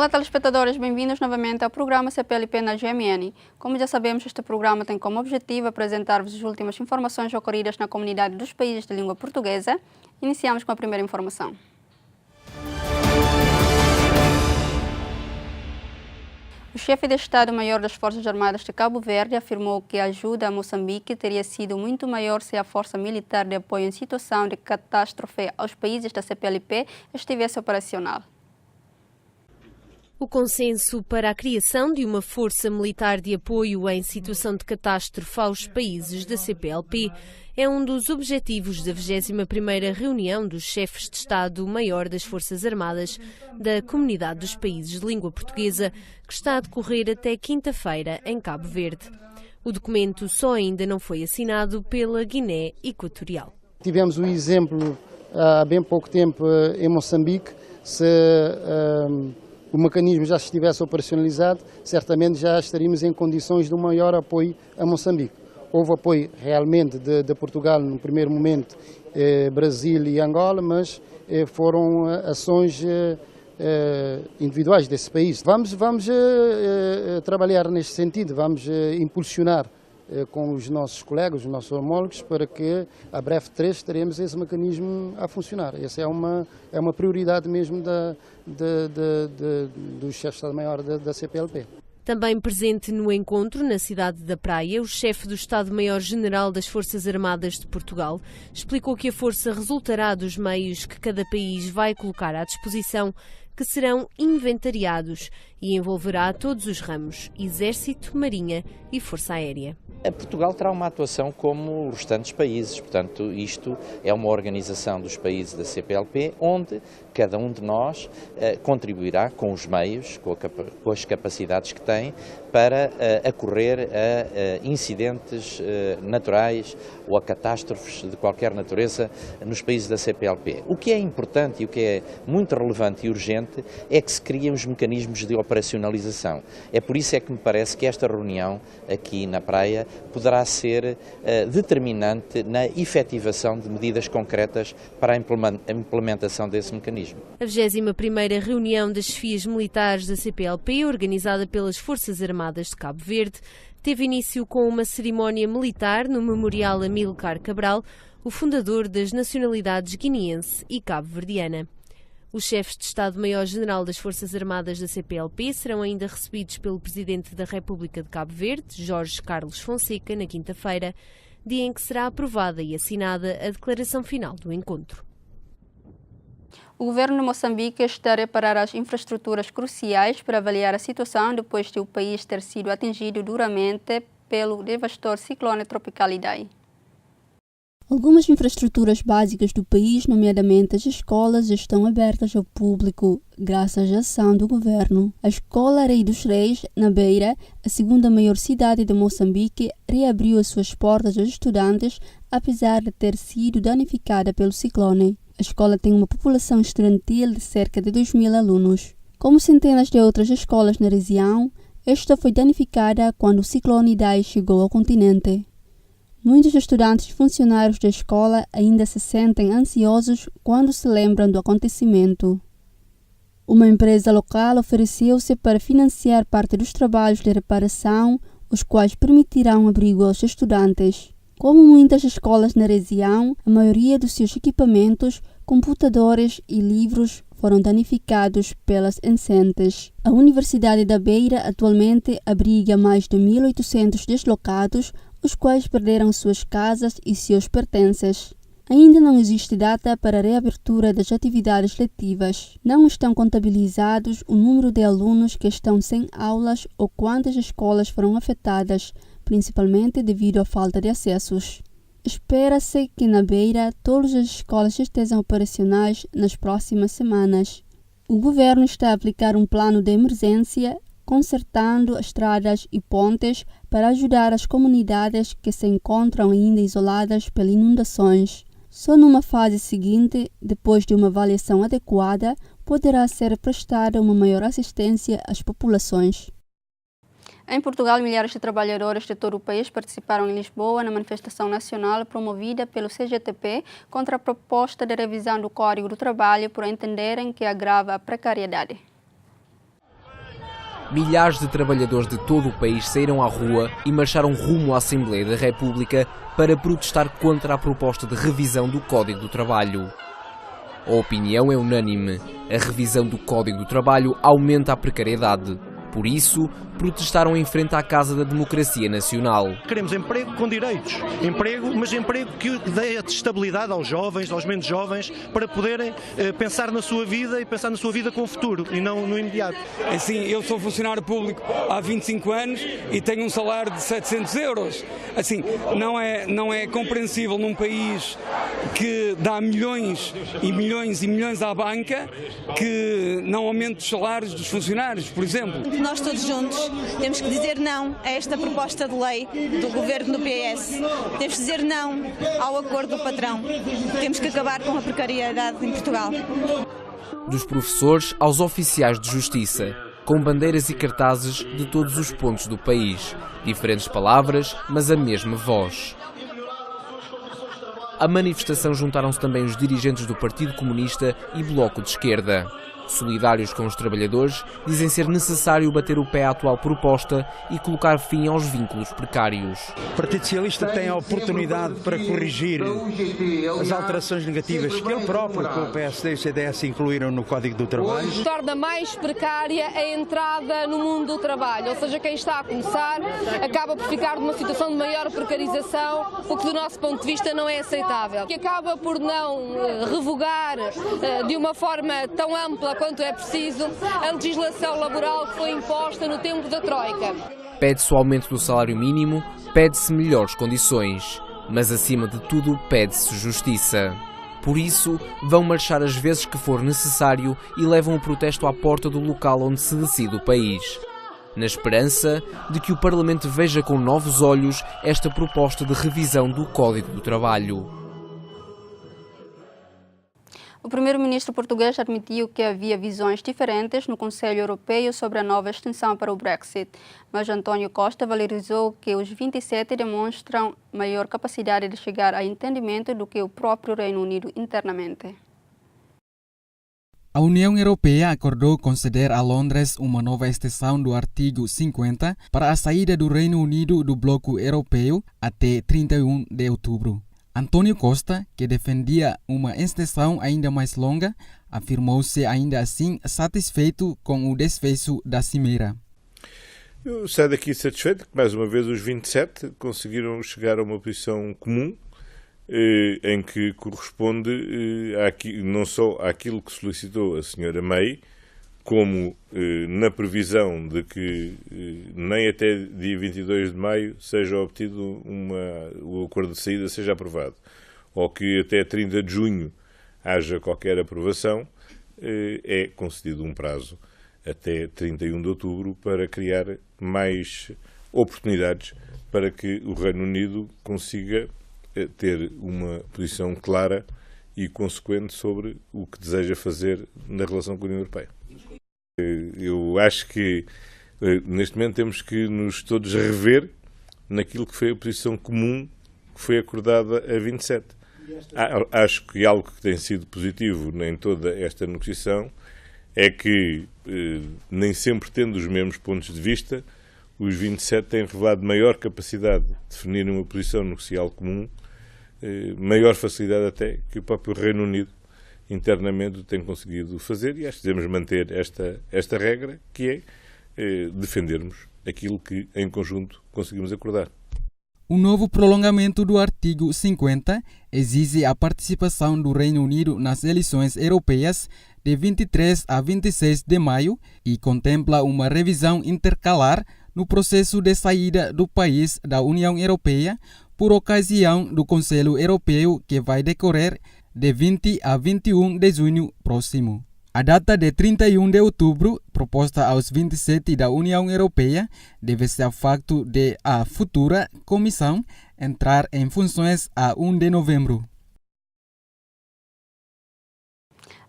Olá, telespectadores, bem-vindos novamente ao programa CPLP na GMN. Como já sabemos, este programa tem como objetivo apresentar-vos as últimas informações ocorridas na comunidade dos países de língua portuguesa. Iniciamos com a primeira informação. O chefe de Estado-Maior das Forças Armadas de Cabo Verde afirmou que a ajuda a Moçambique teria sido muito maior se a Força Militar de Apoio em Situação de Catástrofe aos países da CPLP estivesse operacional. O consenso para a criação de uma força militar de apoio em situação de catástrofe aos países da CPLP é um dos objetivos da 21ª reunião dos chefes de Estado-Maior das Forças Armadas da Comunidade dos Países de Língua Portuguesa, que está a decorrer até quinta-feira em Cabo Verde. O documento só ainda não foi assinado pela Guiné Equatorial. Tivemos o exemplo há bem pouco tempo em Moçambique. Se o mecanismo já estivesse operacionalizado, certamente já estaríamos em condições de um maior apoio a Moçambique. Houve apoio realmente de Portugal no primeiro momento, Brasil e Angola, mas foram ações individuais desse país. Vamos trabalhar neste sentido, vamos impulsionar com os nossos colegas, os nossos homólogos, para que a breve teremos esse mecanismo a funcionar. Essa é uma prioridade mesmo do chefe de Estado-Maior da CPLP. Também presente no encontro, na cidade da Praia, o chefe do Estado-Maior-General das Forças Armadas de Portugal explicou que a força resultará dos meios que cada país vai colocar à disposição, que serão inventariados e envolverá todos os ramos, Exército, Marinha e Força Aérea. Portugal terá uma atuação como os restantes países, portanto isto é uma organização dos países da CPLP onde cada um de nós contribuirá com os meios, com as capacidades que tem para acorrer a incidentes naturais ou a catástrofes de qualquer natureza nos países da CPLP. O que é importante e o que é muito relevante e urgente é que se criem os mecanismos de operacionalização. É por isso é que me parece que esta reunião aqui na Praia poderá ser determinante na efetivação de medidas concretas para a implementação desse mecanismo. A 21ª reunião das chefias militares da CPLP, organizada pelas Forças Armadas de Cabo Verde, teve início com uma cerimónia militar no Memorial Amílcar Cabral, o fundador das nacionalidades guineense e cabo-verdiana. Os chefes de Estado-Maior-General das Forças Armadas da CPLP serão ainda recebidos pelo Presidente da República de Cabo Verde, Jorge Carlos Fonseca, na quinta-feira, dia em que será aprovada e assinada a declaração final do encontro. O governo de Moçambique está a reparar as infraestruturas cruciais para avaliar a situação depois de o país ter sido atingido duramente pelo devastador ciclone tropical Idai. Algumas infraestruturas básicas do país, nomeadamente as escolas, estão abertas ao público graças à ação do governo. A Escola Rei dos Reis, na Beira, a segunda maior cidade de Moçambique, reabriu as suas portas aos estudantes, apesar de ter sido danificada pelo ciclone. A escola tem uma população estudantil de cerca de 2.000 alunos. Como centenas de outras escolas na região, esta foi danificada quando o ciclone Idai chegou ao continente. Muitos estudantes e funcionários da escola ainda se sentem ansiosos quando se lembram do acontecimento. Uma empresa local ofereceu-se para financiar parte dos trabalhos de reparação, os quais permitirão abrigo aos estudantes. Como muitas escolas na região, a maioria dos seus equipamentos, computadores e livros foram danificados pelas enchentes. A Universidade da Beira atualmente abriga mais de 1.800 deslocados, os quais perderam suas casas e seus pertences. Ainda não existe data para a reabertura das atividades letivas. Não estão contabilizados o número de alunos que estão sem aulas ou quantas escolas foram afetadas, principalmente devido à falta de acessos. Espera-se que na Beira todas as escolas estejam operacionais nas próximas semanas. O governo está a aplicar um plano de emergência, consertando estradas e pontes para ajudar as comunidades que se encontram ainda isoladas pelas inundações. Só numa fase seguinte, depois de uma avaliação adequada, poderá ser prestada uma maior assistência às populações. Em Portugal, milhares de trabalhadores de todo o país participaram em Lisboa na manifestação nacional promovida pelo CGTP contra a proposta de revisão do Código do Trabalho por entenderem que agrava a precariedade. milhares de trabalhadores de todo o país saíram à rua e marcharam rumo à Assembleia da República para protestar contra a proposta de revisão do Código do Trabalho. A opinião é unânime. A revisão do Código do Trabalho aumenta a precariedade. Por isso, protestaram em frente à Casa da Democracia Nacional. Queremos emprego com direitos, mas emprego que dê estabilidade aos jovens, aos menos jovens, para poderem pensar na sua vida e pensar na sua vida com o futuro e não no imediato. Assim, eu sou funcionário público há 25 anos e tenho um salário de 700 euros. Assim, não é compreensível num país que dá milhões e milhões e milhões à banca que não aumente os salários dos funcionários, por exemplo. Nós todos juntos temos que dizer não a esta proposta de lei do governo do PS. Temos que dizer não ao acordo do patrão. Temos que acabar com a precariedade em Portugal. Dos professores aos oficiais de justiça, com bandeiras e cartazes de todos os pontos do país. Diferentes palavras, mas a mesma voz. À manifestação juntaram-se também os dirigentes do Partido Comunista e Bloco de Esquerda. Solidários com os trabalhadores, dizem ser necessário bater o pé à atual proposta e colocar fim aos vínculos precários. O Partido Socialista tem a oportunidade para corrigir as alterações negativas que ele próprio, com o PSD e o CDS, incluíram no Código do Trabalho. Torna mais precária a entrada no mundo do trabalho, ou seja, quem está a começar acaba por ficar numa situação de maior precarização, o que do nosso ponto de vista não é aceitável. Que acaba por não revogar de uma forma tão ampla quanto é preciso a legislação laboral que foi imposta no tempo da Troika. Pede-se o aumento do salário mínimo, pede-se melhores condições, mas acima de tudo pede-se justiça. Por isso, vão marchar as vezes que for necessário e levam o protesto à porta do local onde se decide o país, na esperança de que o Parlamento veja com novos olhos esta proposta de revisão do Código do Trabalho. O primeiro-ministro português admitiu que havia visões diferentes no Conselho Europeu sobre a nova extensão para o Brexit, mas António Costa valorizou que os 27 demonstram maior capacidade de chegar a entendimento do que o próprio Reino Unido internamente. A União Europeia acordou conceder a Londres uma nova extensão do artigo 50 para a saída do Reino Unido do bloco europeu até 31 de outubro. António Costa, que defendia uma extensão ainda mais longa, afirmou-se ainda assim satisfeito com o desfecho da cimeira. Eu saio daqui satisfeito que, mais uma vez, os 27 conseguiram chegar a uma posição comum em que corresponde não só àquilo que solicitou a senhora May, como na previsão de que nem até dia 22 de maio seja obtido o acordo de saída seja aprovado, ou que até 30 de junho haja qualquer aprovação, é concedido um prazo até 31 de outubro para criar mais oportunidades para que o Reino Unido consiga ter uma posição clara e consequente sobre o que deseja fazer na relação com a União Europeia. Eu acho que neste momento temos que nos todos rever naquilo que foi a posição comum que foi acordada a 27. Acho que algo que tem sido positivo em toda esta negociação é que, nem sempre tendo os mesmos pontos de vista, os 27 têm revelado maior capacidade de definir uma posição negocial comum, maior facilidade até que o próprio Reino Unido internamente tem conseguido fazer, e acho que devemos manter esta regra, que é defendermos aquilo que em conjunto conseguimos acordar. O novo prolongamento do artigo 50 exige a participação do Reino Unido nas eleições europeias de 23 a 26 de maio e contempla uma revisão intercalar no processo de saída do país da União Europeia por ocasião do Conselho Europeu que vai decorrer de 20 a 21 de junho próximo. A data de 31 de outubro, proposta aos 27 da União Europeia, deve-se ao facto de a futura Comissão entrar em funções a 1 de novembro.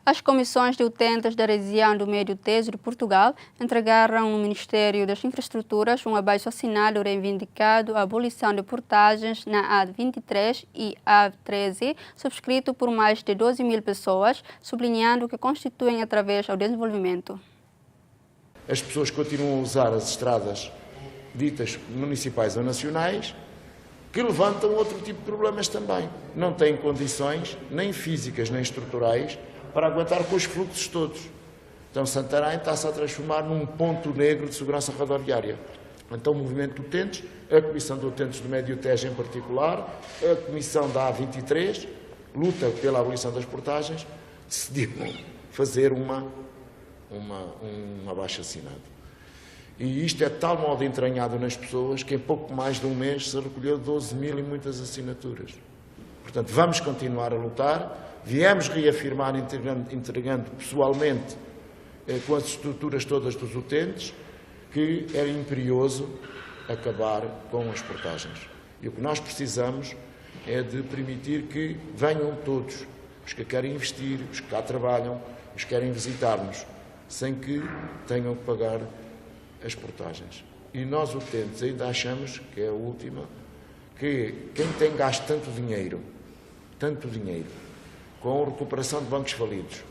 As comissões de utentes da região do Médio Tejo de Portugal entregaram no Ministério das Infraestruturas um abaixo-assinado reivindicado a abolição de portagens na A23 e A13, subscrito por mais de 12 mil pessoas, sublinhando que constituem através ao desenvolvimento. as pessoas continuam a usar as estradas ditas municipais ou nacionais, que levantam outro tipo de problemas também. Não têm condições, nem físicas, nem estruturais, para aguentar com os fluxos todos. Então Santarém está-se a transformar num ponto negro de segurança rodoviária. Então o movimento de utentes, a Comissão de Utentes do Médio Tejo em particular, a Comissão da A23, luta pela abolição das portagens, decidiu fazer um abaixo-assinado. E isto é de tal modo entranhado nas pessoas que em pouco mais de um mês se recolheu 12.000 e muitas assinaturas. Portanto, vamos continuar a lutar, viemos reafirmar entregando pessoalmente com as estruturas todas dos utentes que é imperioso acabar com as portagens. E o que nós precisamos é de permitir que venham todos, os que querem investir, os que cá trabalham, os que querem visitar-nos, sem que tenham que pagar as portagens. E nós, utentes, ainda achamos, que é a última, que quem tem gasto tanto dinheiro, com a recuperação de bancos falidos,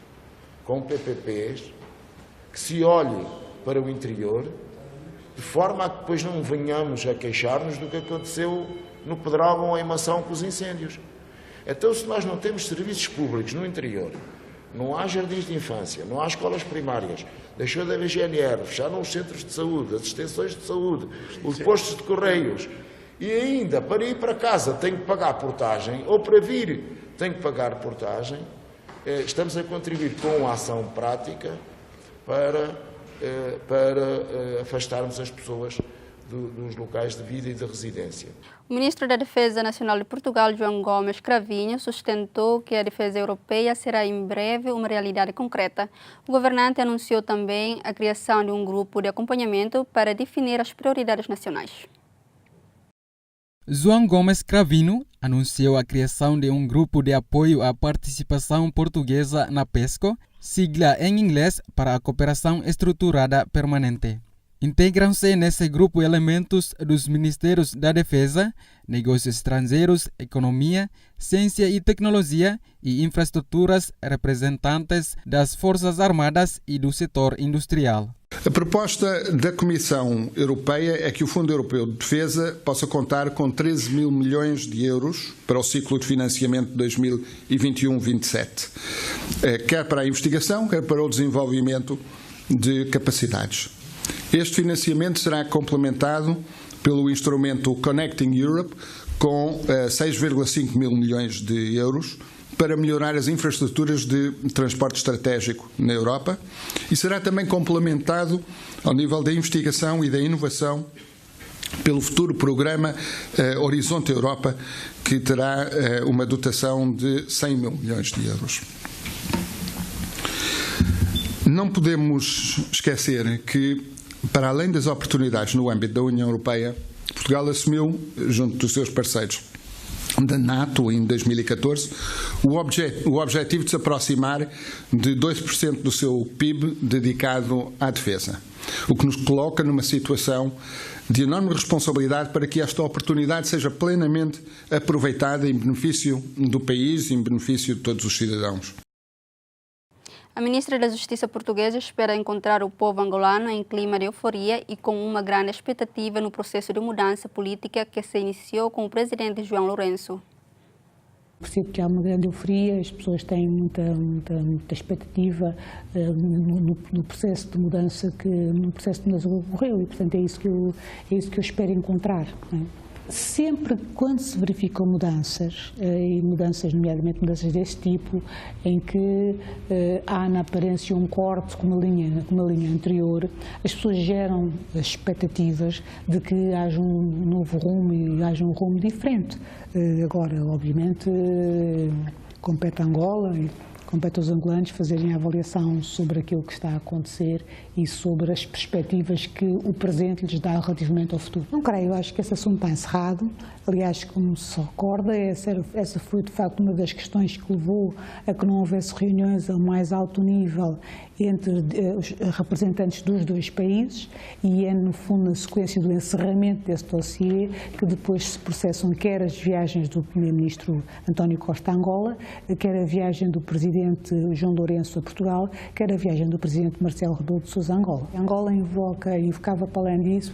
com PPPs, que se olhe para o interior, de forma a que depois não venhamos a queixar-nos do que aconteceu no Pedrógão ou em Mação com os incêndios. Então, se nós não temos serviços públicos no interior, não há jardins de infância, não há escolas primárias, deixou de haver GNR, fecharam os centros de saúde, as extensões de saúde, os postos de correios, e ainda para ir para casa tem que pagar portagem, ou para vir tem que pagar portagem, estamos a contribuir com a ação prática para afastarmos as pessoas dos locais de vida e de residência. O ministro da Defesa Nacional de Portugal, João Gomes Cravinho, sustentou que a defesa europeia será em breve uma realidade concreta. O governante anunciou também a criação de um grupo de acompanhamento para definir as prioridades nacionais. João Gomes Cravinho anunciou a criação de um grupo de apoio à participação portuguesa na PESCO, sigla em inglês para a Cooperação Estruturada Permanente. Integram-se nesse grupo elementos dos Ministérios da Defesa, Negócios Estrangeiros, Economia, Ciência e Tecnologia e Infraestruturas, representantes das Forças Armadas e do setor industrial. A proposta da Comissão Europeia é que o Fundo Europeu de Defesa possa contar com 13 mil milhões de euros para o ciclo de financiamento de 2021-27, quer para a investigação, quer para o desenvolvimento de capacidades. Este financiamento será complementado pelo instrumento Connecting Europe com 6,5 mil milhões de euros para melhorar as infraestruturas de transporte estratégico na Europa e será também complementado ao nível da investigação e da inovação pelo futuro programa Horizonte Europa, que terá uma dotação de 100 mil milhões de euros. Não podemos esquecer que, para além das oportunidades no âmbito da União Europeia, Portugal assumiu, junto dos seus parceiros da NATO em 2014, o objetivo de se aproximar de 2% do seu PIB dedicado à defesa, o que nos coloca numa situação de enorme responsabilidade para que esta oportunidade seja plenamente aproveitada em benefício do país e em benefício de todos os cidadãos. A ministra da Justiça portuguesa espera encontrar o povo angolano em clima de euforia e com uma grande expectativa no processo de mudança política que se iniciou com o presidente João Lourenço. Percebo que há uma grande euforia, as pessoas têm muita expectativa no processo de mudança que ocorreu e, portanto, é isso que eu espero encontrar. Não é? Sempre quando se verificam mudanças, e mudanças, nomeadamente mudanças desse tipo, em que há na aparência um corte com uma linha anterior, as pessoas geram expectativas de que haja um novo rumo e haja um rumo diferente. Agora, obviamente, compete a Angola e compete aos angolanos fazerem a avaliação sobre aquilo que está a acontecer e sobre as perspectivas que o presente lhes dá relativamente ao futuro. Não creio, eu acho que esse assunto está encerrado. Aliás, como se recorda, essa foi de facto uma das questões que levou a que não houvesse reuniões ao mais alto nível entre os representantes dos dois países e é, no fundo, na sequência do encerramento desse dossiê que depois se processam quer as viagens do primeiro-ministro António Costa a Angola, quer a viagem do presidente Presidente João Lourenço a Portugal, quer a viagem do Presidente Marcelo Rebelo de Sousa a Angola. Angola invocava para além disso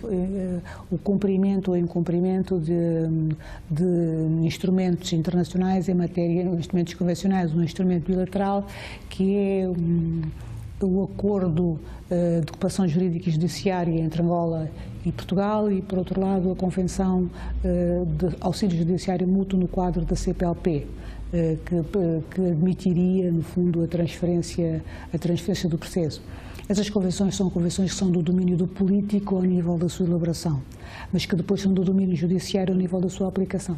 o cumprimento ou incumprimento de instrumentos internacionais em matéria, instrumentos convencionais, um instrumento bilateral que é o acordo de cooperação jurídica e judiciária entre Angola e Portugal e, por outro lado, a Convenção de Auxílio Judiciário Mútuo no quadro da CPLP, que admitiria, no fundo, a transferência do processo. Essas convenções são convenções que são do domínio do político ao nível da sua elaboração, mas que depois são do domínio judiciário ao nível da sua aplicação.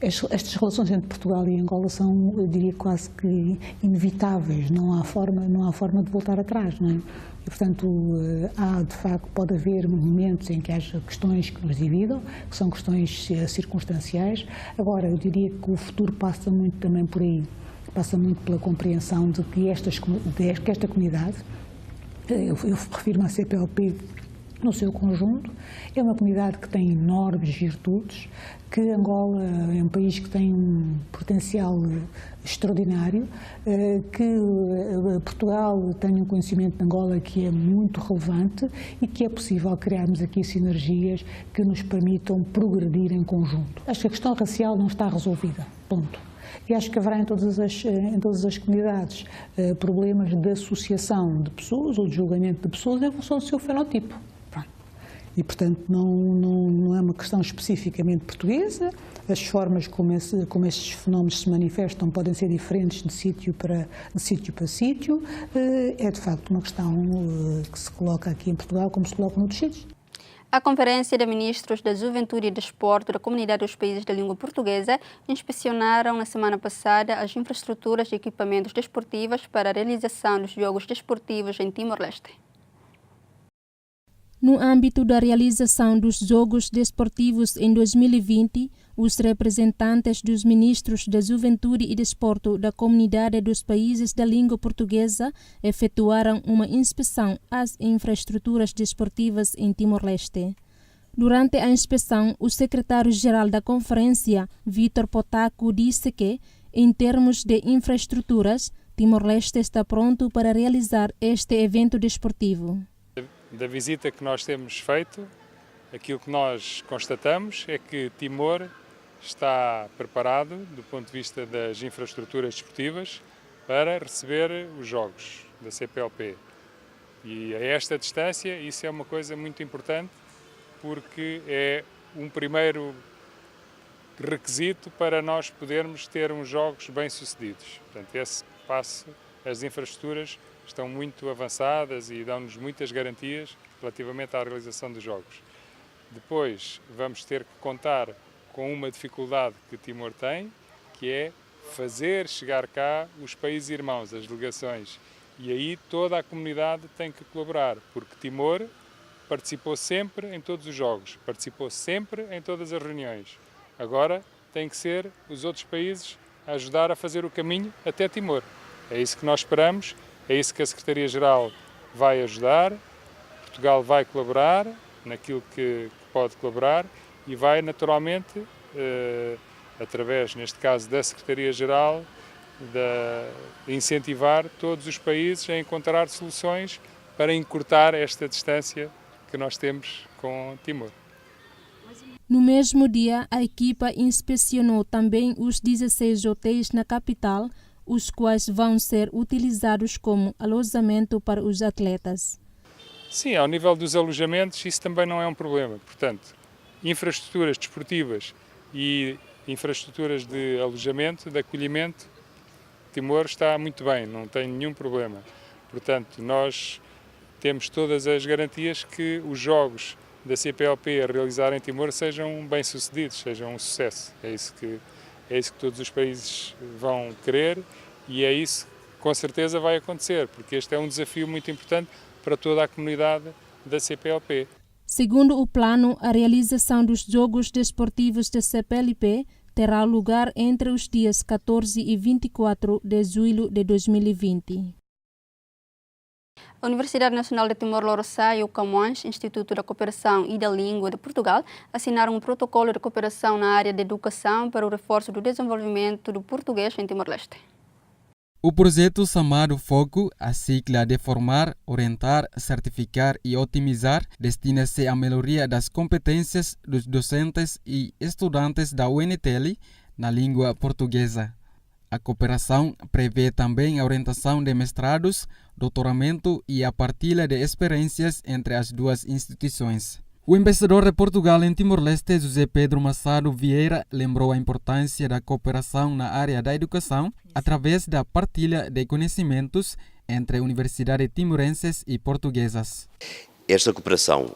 Estas relações entre Portugal e Angola são, eu diria, quase que inevitáveis, não há forma de voltar atrás, não é? E, portanto, de facto, pode haver momentos em que haja questões que nos dividam, que são questões circunstanciais. Agora, eu diria que o futuro passa muito também por aí, passa muito pela compreensão de que esta comunidade, eu refiro-me à CPLP, no seu conjunto, é uma comunidade que tem enormes virtudes, que Angola é um país que tem um potencial extraordinário, que Portugal tem um conhecimento de Angola que é muito relevante e que é possível criarmos aqui sinergias que nos permitam progredir em conjunto. Acho que a questão racial não está resolvida, ponto. E acho que haverá em todas as comunidades problemas de associação de pessoas ou de julgamento de pessoas em função do seu fenotipo. E, portanto, não é uma questão especificamente portuguesa. As formas como estes fenómenos se manifestam podem ser diferentes de sítio para sítio. É, de facto, uma questão que se coloca aqui em Portugal como se coloca noutros sítios. A Conferência de Ministros da Juventude e Desporto da Comunidade dos Países da Língua Portuguesa inspecionaram na semana passada as infraestruturas e equipamentos desportivos para a realização dos Jogos Desportivos em Timor-Leste. No âmbito da realização dos Jogos Desportivos em 2020, os representantes dos ministros da Juventude e Desporto da Comunidade dos Países da Língua Portuguesa efetuaram uma inspeção às infraestruturas desportivas em Timor-Leste. Durante a inspeção, o secretário-geral da Conferência, Vítor Potaco, disse que, em termos de infraestruturas, Timor-Leste está pronto para realizar este evento desportivo. Da visita que nós temos feito, aquilo que nós constatamos é que Timor está preparado, do ponto de vista das infraestruturas desportivas, para receber os Jogos da CPLP. E a esta distância, isso é uma coisa muito importante, porque é um primeiro requisito para nós podermos ter uns Jogos bem-sucedidos. Portanto, esse passo, as infraestruturas estão muito avançadas e dão-nos muitas garantias relativamente à realização dos Jogos. Depois vamos ter que contar com uma dificuldade que Timor tem, que é fazer chegar cá os países irmãos, as delegações. E aí toda a comunidade tem que colaborar, porque Timor participou sempre em todos os Jogos, participou sempre em todas as reuniões. Agora tem que ser os outros países a ajudar a fazer o caminho até Timor. É isso que nós esperamos. É isso que a Secretaria-Geral vai ajudar, Portugal vai colaborar naquilo que pode colaborar e vai naturalmente, através, neste caso, da Secretaria-Geral, de incentivar todos os países a encontrar soluções para encurtar esta distância que nós temos com Timor. No mesmo dia, a equipa inspecionou também os 16 hotéis na capital, os quais vão ser utilizados como alojamento para os atletas. Sim, ao nível dos alojamentos isso também não é um problema. Portanto, infraestruturas desportivas e infraestruturas de alojamento, de acolhimento, Timor está muito bem, não tem nenhum problema. Portanto, nós temos todas as garantias que os Jogos da CPLP a realizar em Timor sejam bem-sucedidos, sejam um sucesso. É isso que todos os países vão querer e é isso que com certeza vai acontecer, porque este é um desafio muito importante para toda a comunidade da CPLP. Segundo o plano, a realização dos Jogos Desportivos da CPLP terá lugar entre os dias 14 e 24 de julho de 2020. A Universidade Nacional de Timor-Leste e o Camões, Instituto da Cooperação e da Língua de Portugal, assinaram um protocolo de cooperação na área de educação para o reforço do desenvolvimento do português em Timor-Leste. O projeto chamado FOCO, a sigla de Formar, Orientar, Certificar e Otimizar, destina-se à melhoria das competências dos docentes e estudantes da UNTL na língua portuguesa. A cooperação prevê também a orientação de mestrados, doutoramento e a partilha de experiências entre as duas instituições. O embaixador de Portugal em Timor-Leste, José Pedro Massado Vieira, lembrou a importância da cooperação na área da educação através da partilha de conhecimentos entre universidades timorenses e portuguesas. Esta cooperação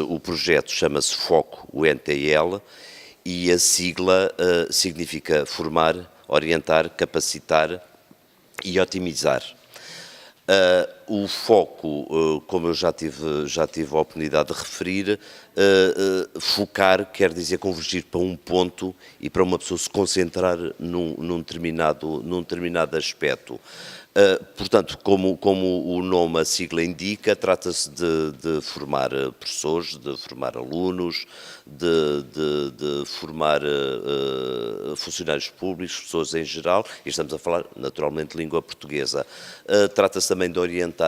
o projeto chama-se FOCO, UNTL, e a sigla significa formar, orientar, capacitar e otimizar. O foco, como eu já tive a oportunidade de referir, focar quer dizer convergir para um ponto e para uma pessoa se concentrar num determinado aspecto. Portanto, como o nome, a sigla indica, trata-se de formar professores, de formar alunos, de formar funcionários públicos, pessoas em geral, e estamos a falar naturalmente de língua portuguesa. Trata-se também de orientar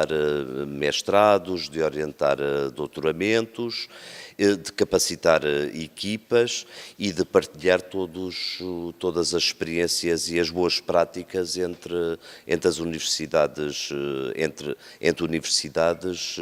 mestrados, de orientar doutoramentos, de capacitar equipas e de partilhar todas as experiências e as boas práticas entre as universidades, entre universidades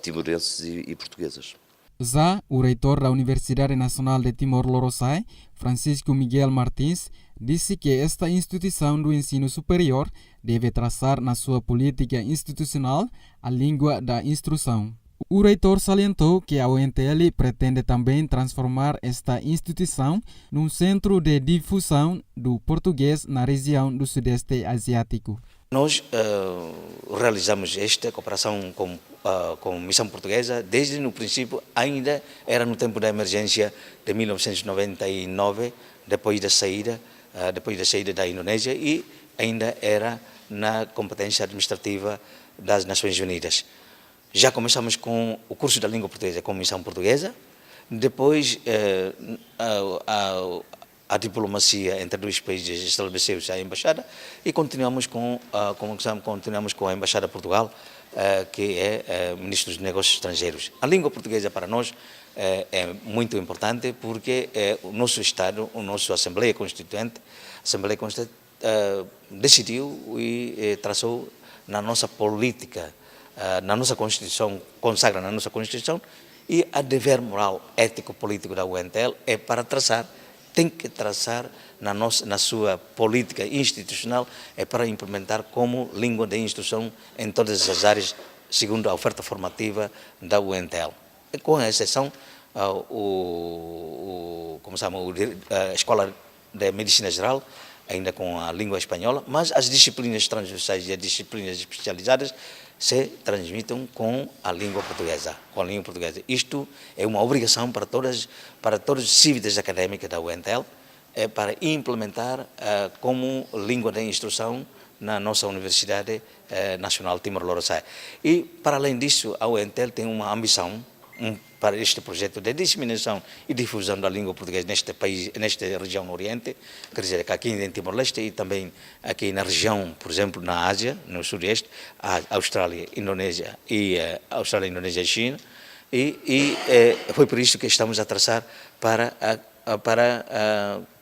timorenses e portuguesas. Já o reitor da Universidade Nacional de Timor-Leste, Francisco Miguel Martins, disse que esta instituição do ensino superior deve traçar na sua política institucional a língua da instrução. O reitor salientou que a UNTL pretende também transformar esta instituição num centro de difusão do português na região do Sudeste Asiático. Nós realizamos esta cooperação com a Missão Portuguesa desde no princípio, ainda era no tempo da emergência de 1999, depois da saída da Indonésia, e ainda era na competência administrativa das Nações Unidas. Já começamos com o curso da língua portuguesa com a Missão Portuguesa, depois a diplomacia entre dois países estabeleceu-se a embaixada e continuamos com a Embaixada de Portugal, que é Ministro dos Negócios Estrangeiros. A língua portuguesa para nós é muito importante porque o nosso Estado, a nossa Assembleia Constituinte decidiu e traçou na nossa política, na nossa Constituição, consagra na nossa Constituição, e a dever moral, ético, político da UNTL é para traçar, tem que traçar na sua política institucional, é para implementar como língua de instrução em todas as áreas, segundo a oferta formativa da UNTL. Com exceção, a Escola de Medicina Geral, ainda com a língua espanhola, mas as disciplinas transversais e as disciplinas especializadas se transmitem com a língua portuguesa. Isto é uma obrigação para todos os civis académicos da UNTL, para implementar como língua de instrução na nossa Universidade Nacional Timor-Leste. E, para além disso, a UNTL tem uma ambição para este projeto de disseminação e difusão da língua portuguesa neste país, nesta região no Oriente, quer dizer, aqui em Timor-Leste e também aqui na região, por exemplo, na Ásia, no Sudeste, a Austrália, Indonésia e China, e foi por isso que estamos a traçar para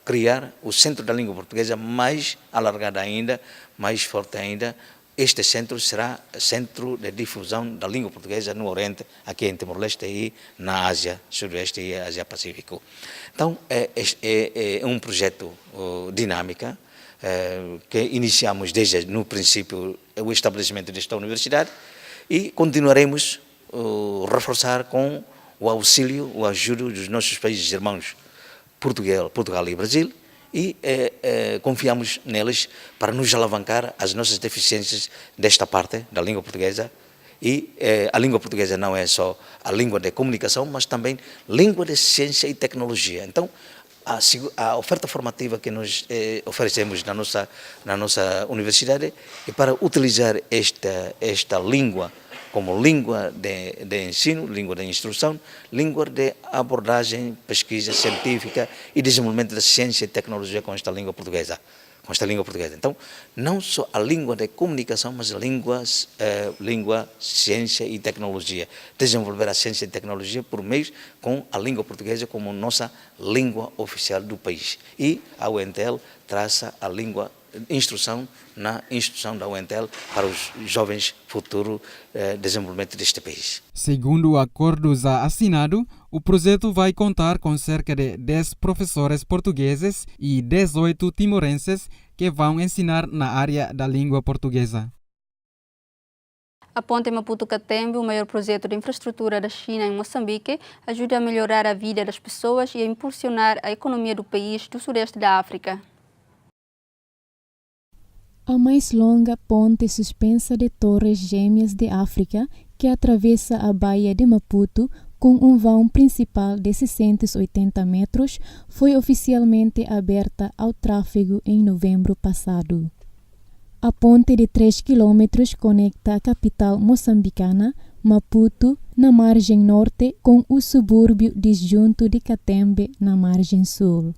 criar o Centro da Língua Portuguesa mais alargado ainda, mais forte ainda. Este centro será centro de difusão da língua portuguesa no Oriente, aqui em Timor-Leste e na Ásia, Sudeste e Ásia Pacífico. Então, é um projeto dinâmico que iniciamos desde no princípio o estabelecimento desta universidade e continuaremos a reforçar com o auxílio, o ajuda dos nossos países irmãos Portugal e Brasil, e confiamos neles para nos alavancar as nossas deficiências desta parte da língua portuguesa. E a língua portuguesa não é só a língua de comunicação, mas também língua de ciência e tecnologia. Então, a oferta formativa que nós oferecemos na nossa universidade é para utilizar esta língua como língua de ensino, língua de instrução, língua de abordagem, pesquisa científica e desenvolvimento da ciência e tecnologia com esta língua portuguesa. esta língua portuguesa. Então, não só a língua de comunicação, mas a língua, ciência e tecnologia. Desenvolver a ciência e tecnologia por meio com a língua portuguesa como nossa língua oficial do país. E a UNTL traça a língua instrução na instituição da UNTL para os jovens futuro desenvolvimento deste país. Segundo o acordo já assinado, o projeto vai contar com cerca de 10 professores portugueses e 18 timorenses que vão ensinar na área da língua portuguesa. A ponte Maputo-Catembe, o maior projeto de infraestrutura da China em Moçambique, ajuda a melhorar a vida das pessoas e a impulsionar a economia do país do sudeste da África. A mais longa ponte suspensa de Torres Gêmeas de África, que atravessa a Baía de Maputo com um vão principal de 680 metros, foi oficialmente aberta ao tráfego em novembro passado. A ponte de 3 quilômetros conecta a capital moçambicana, Maputo, na margem norte, com o subúrbio disjunto de Catembe, na margem sul.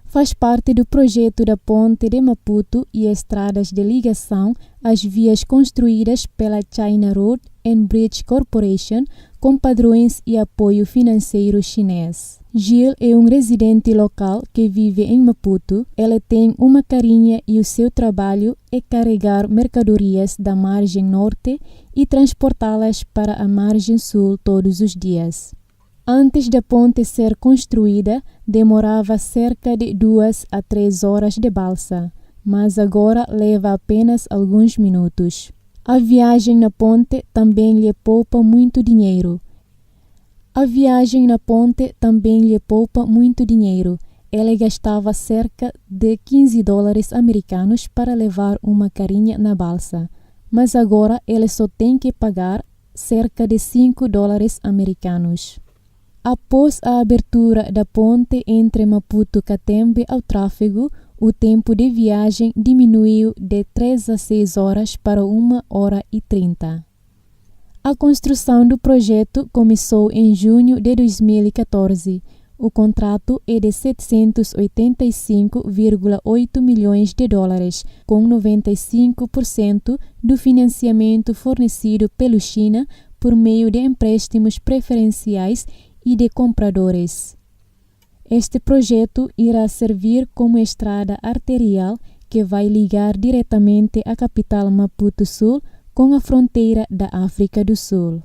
Faz parte do projeto da Ponte de Maputo e estradas de ligação às vias construídas pela China Road and Bridge Corporation com padrões e apoio financeiro chinês. Gil é um residente local que vive em Maputo. Ela tem uma carinha e o seu trabalho é carregar mercadorias da margem norte e transportá-las para a margem sul todos os dias. Antes da ponte ser construída, demorava cerca de 2 a 3 horas de balsa, mas agora leva apenas alguns minutos. A viagem na ponte também lhe poupa muito dinheiro. Ela gastava cerca de $15 americanos para levar uma carinha na balsa, mas agora ela só tem que pagar cerca de $5 americanos. Após a abertura da ponte entre Maputo e Catembe ao tráfego, o tempo de viagem diminuiu de 3 a 6 horas para 1 hora e 30. A construção do projeto começou em junho de 2014. O contrato é de $785,8 milhões, com 95% do financiamento fornecido pelo China por meio de empréstimos preferenciais e de compradores. Este projeto irá servir como estrada arterial que vai ligar diretamente a capital Maputo Sul com a fronteira da África do Sul.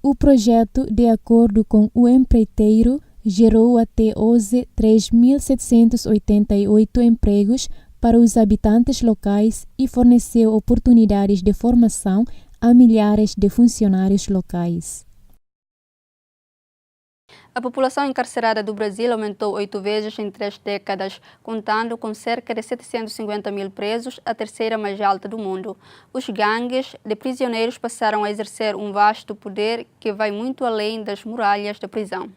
O projeto, de acordo com o empreiteiro, gerou até hoje 3.788 empregos para os habitantes locais e forneceu oportunidades de formação a milhares de funcionários locais. A população encarcerada do Brasil aumentou 8 vezes em 3 décadas, contando com cerca de 750 mil presos, a terceira mais alta do mundo. Os gangues de prisioneiros passaram a exercer um vasto poder que vai muito além das muralhas da prisão.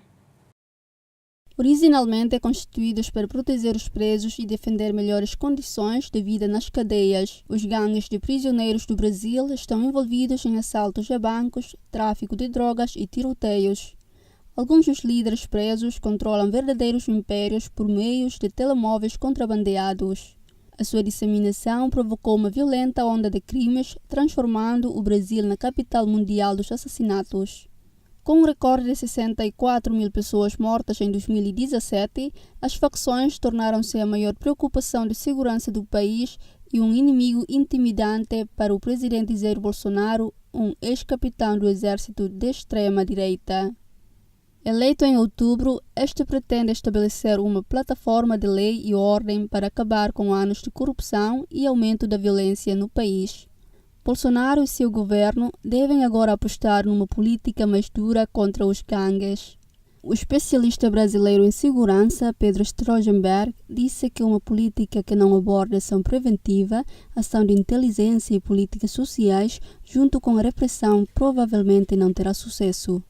Originalmente constituídos para proteger os presos e defender melhores condições de vida nas cadeias, os gangues de prisioneiros do Brasil estão envolvidos em assaltos a bancos, tráfico de drogas e tiroteios. Alguns dos líderes presos controlam verdadeiros impérios por meios de telemóveis contrabandeados. A sua disseminação provocou uma violenta onda de crimes, transformando o Brasil na capital mundial dos assassinatos. Com um recorde de 64 mil pessoas mortas em 2017, as facções tornaram-se a maior preocupação de segurança do país e um inimigo intimidante para o presidente Jair Bolsonaro, um ex-capitão do exército de extrema-direita. Eleito em outubro, este pretende estabelecer uma plataforma de lei e ordem para acabar com anos de corrupção e aumento da violência no país. Bolsonaro e seu governo devem agora apostar numa política mais dura contra os gangues. O especialista brasileiro em segurança, Pedro Strogenberg, disse que uma política que não aborda ação preventiva, ação de inteligência e políticas sociais, junto com a repressão, provavelmente não terá sucesso.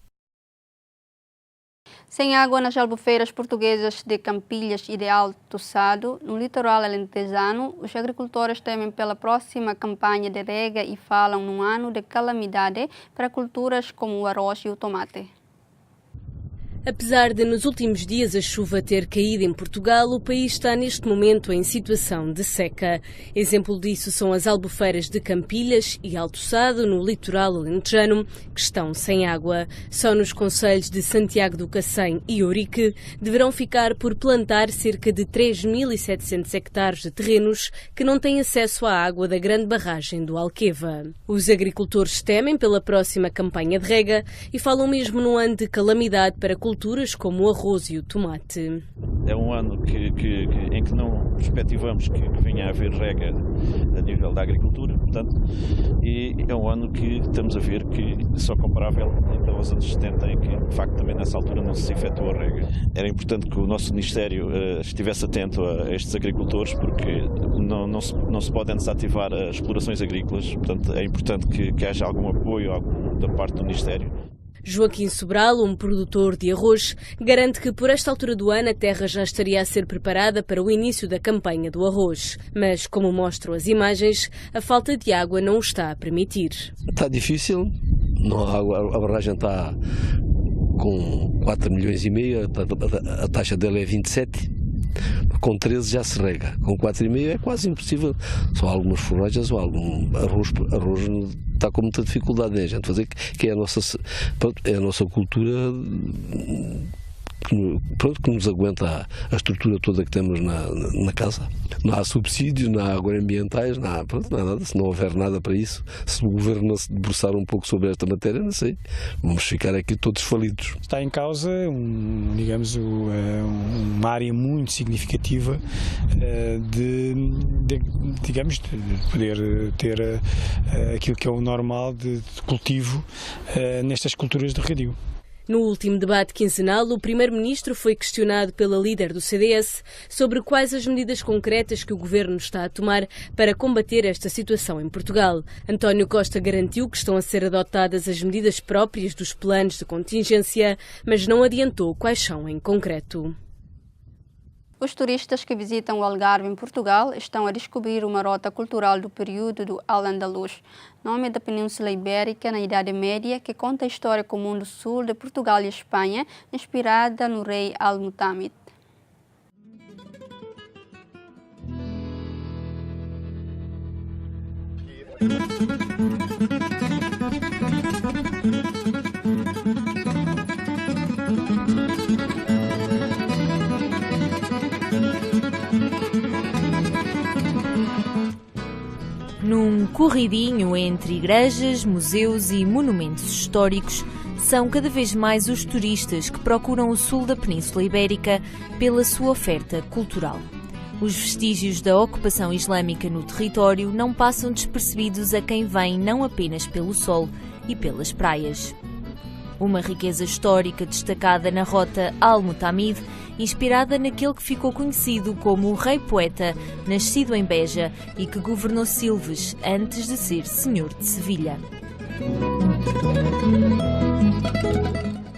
Sem água nas albufeiras portuguesas de Campilhas e de Alto Sado, no litoral alentejano, os agricultores temem pela próxima campanha de rega e falam num ano de calamidade para culturas como o arroz e o tomate. Apesar de nos últimos dias a chuva ter caído em Portugal, o país está neste momento em situação de seca. Exemplo disso são as albufeiras de Campilhas e Alto Sado, no litoral alentejano, que estão sem água. Só nos concelhos de Santiago do Cacém e Ourique deverão ficar por plantar cerca de 3.700 hectares de terrenos que não têm acesso à água da grande barragem do Alqueva. Os agricultores temem pela próxima campanha de rega e falam mesmo num ano de calamidade para culturas como o arroz e o tomate. É um ano em que não perspectivamos que venha a haver rega a nível da agricultura, portanto, e é um ano que estamos a ver que só comparável ainda aos anos 70, em que de facto também nessa altura não se efetuou a rega. Era importante que o nosso Ministério estivesse atento a estes agricultores, porque não se podem desativar as explorações agrícolas, portanto é importante que haja algum apoio da parte do Ministério. Joaquim Sobral, um produtor de arroz, garante que por esta altura do ano a terra já estaria a ser preparada para o início da campanha do arroz. Mas, como mostram as imagens, a falta de água não o está a permitir. Está difícil, não há água, a barragem está com 4,5 milhões, a taxa dele é 27. Com 13 já se rega, com 4,5 é quase impossível. Só algumas forragens ou algum arroz está com muita dificuldade, né? A gente fazer, que é a nossa cultura que nos aguenta a estrutura toda que temos na casa. Não há subsídios, não há agroambientais, não há nada. Se não houver nada para isso, se o governo não se debruçar um pouco sobre esta matéria, não sei, vamos ficar aqui todos falidos. Está em causa, uma área muito significativa de poder ter aquilo que é o normal de cultivo nestas culturas de regadio. No último debate quinzenal, o primeiro-ministro foi questionado pela líder do CDS sobre quais as medidas concretas que o governo está a tomar para combater esta situação em Portugal. António Costa garantiu que estão a ser adotadas as medidas próprias dos planos de contingência, mas não adiantou quais são em concreto. Os turistas que visitam o Algarve em Portugal estão a descobrir uma rota cultural do período do Al-Andalus, nome da Península Ibérica na Idade Média, que conta a história comum do sul de Portugal e Espanha, inspirada no rei Al-Mutamid. Num corridinho entre igrejas, museus e monumentos históricos, são cada vez mais os turistas que procuram o sul da Península Ibérica pela sua oferta cultural. Os vestígios da ocupação islâmica no território não passam despercebidos a quem vem não apenas pelo sol e pelas praias. Uma riqueza histórica destacada na rota Al-Mutamid, inspirada naquele que ficou conhecido como o rei poeta, nascido em Beja e que governou Silves antes de ser senhor de Sevilha.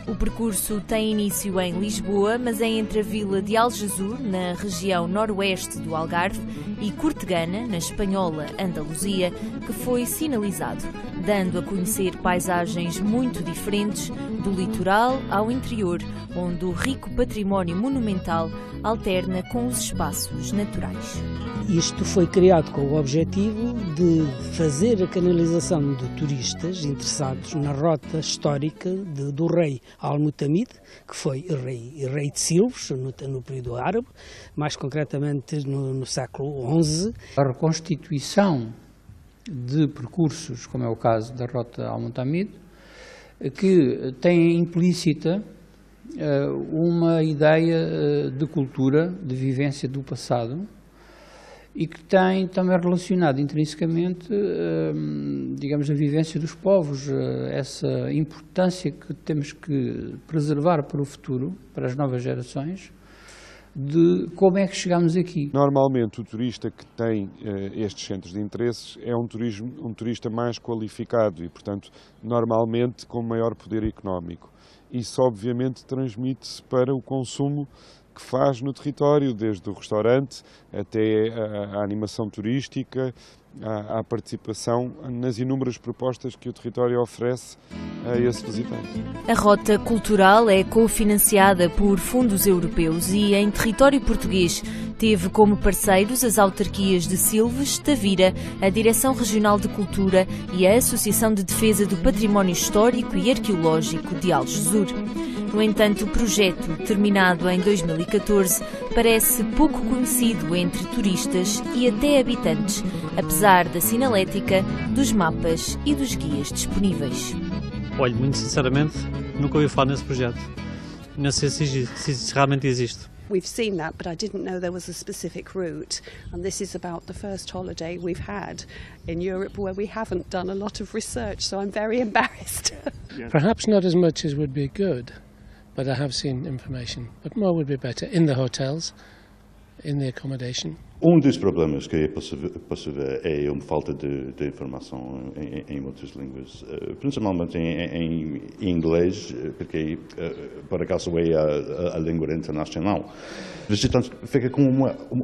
O percurso tem início em Lisboa, mas é entre a vila de Aljezur, na região noroeste do Algarve, e Cortegana, na espanhola Andaluzia, que foi sinalizado, dando a conhecer paisagens muito diferentes, do litoral ao interior, onde o rico património monumental alterna com os espaços naturais. Isto foi criado com o objetivo de fazer a canalização de turistas interessados na rota histórica do rei Al-Mutamid, que foi rei de Silves, no período árabe, mais concretamente no século XI. A reconstituição de percursos, como é o caso da rota Al-Mutamid, que tem implícita uma ideia de cultura, de vivência do passado, e que tem também relacionado intrinsecamente, digamos, a vivência dos povos, essa importância que temos que preservar para o futuro, para as novas gerações, de como é que chegamos aqui. Normalmente o turista que tem estes centros de interesses é um turista mais qualificado e, portanto, normalmente com maior poder económico. Isso obviamente transmite-se para o consumo que faz no território, desde o restaurante até a animação turística à participação nas inúmeras propostas que o território oferece a esse visitante. A Rota Cultural é cofinanciada por fundos europeus e, em território português, teve como parceiros as autarquias de Silves, Tavira, a Direção Regional de Cultura e a Associação de Defesa do Património Histórico e Arqueológico de Algesur. No entanto, o projeto, terminado em 2014, parece pouco conhecido entre turistas e até habitantes, apesar da sinalética, dos mapas e dos guias disponíveis. Olha, muito sinceramente, nunca ouvi falar nesse projeto. Não sei se realmente existe. We've seen that, but I didn't know there was a specific route. And this is about the first holiday we've had in Europe where we haven't done a lot of research, so I'm very embarrassed. Perhaps not as much as would be good, but I have seen information. But more would be better in the hotels, in the accommodation. Dos problemas que posso ver é uma falta de informação em outras línguas, principalmente em inglês, porque por acaso é a língua internacional. O visitante fica com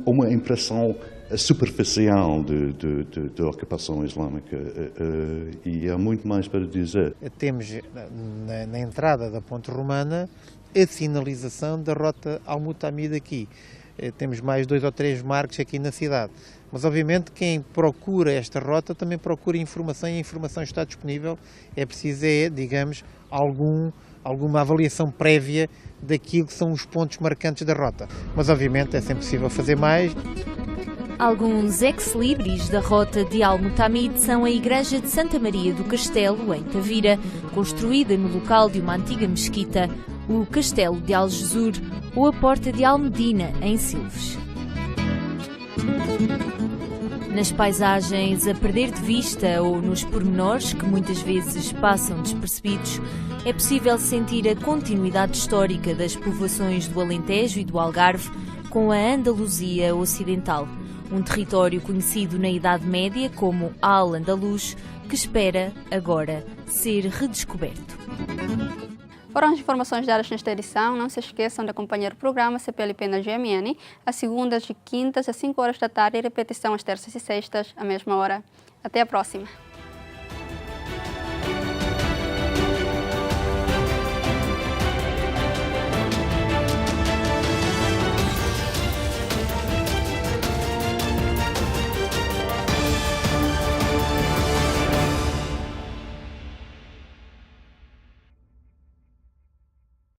uma impressão superficial de ocupação islâmica e há muito mais para dizer. Temos na entrada da Ponte Romana a sinalização da Rota Al-Mutamid aqui. Temos mais 2 ou 3 marcos aqui na cidade. Mas, obviamente, quem procura esta rota também procura informação e a informação está disponível. É preciso, digamos, alguma avaliação prévia daquilo que são os pontos marcantes da rota. Mas, obviamente, é sempre possível fazer mais. Alguns ex-libris da Rota de Al-Mutamid são a Igreja de Santa Maria do Castelo, em Tavira, construída no local de uma antiga mesquita, o Castelo de Algesur ou a Porta de Al-Medina, em Silves. Nas paisagens a perder de vista ou nos pormenores que muitas vezes passam despercebidos, é possível sentir a continuidade histórica das povoações do Alentejo e do Algarve com a Andaluzia Ocidental, um território conhecido na Idade Média como Al-Andalus, que espera, agora, ser redescoberto. Foram as informações dadas nesta edição. Não se esqueçam de acompanhar o programa CPLP na GMN, às segundas e quintas, às 5 horas da tarde, e repetição às terças e sextas, à mesma hora. Até a próxima!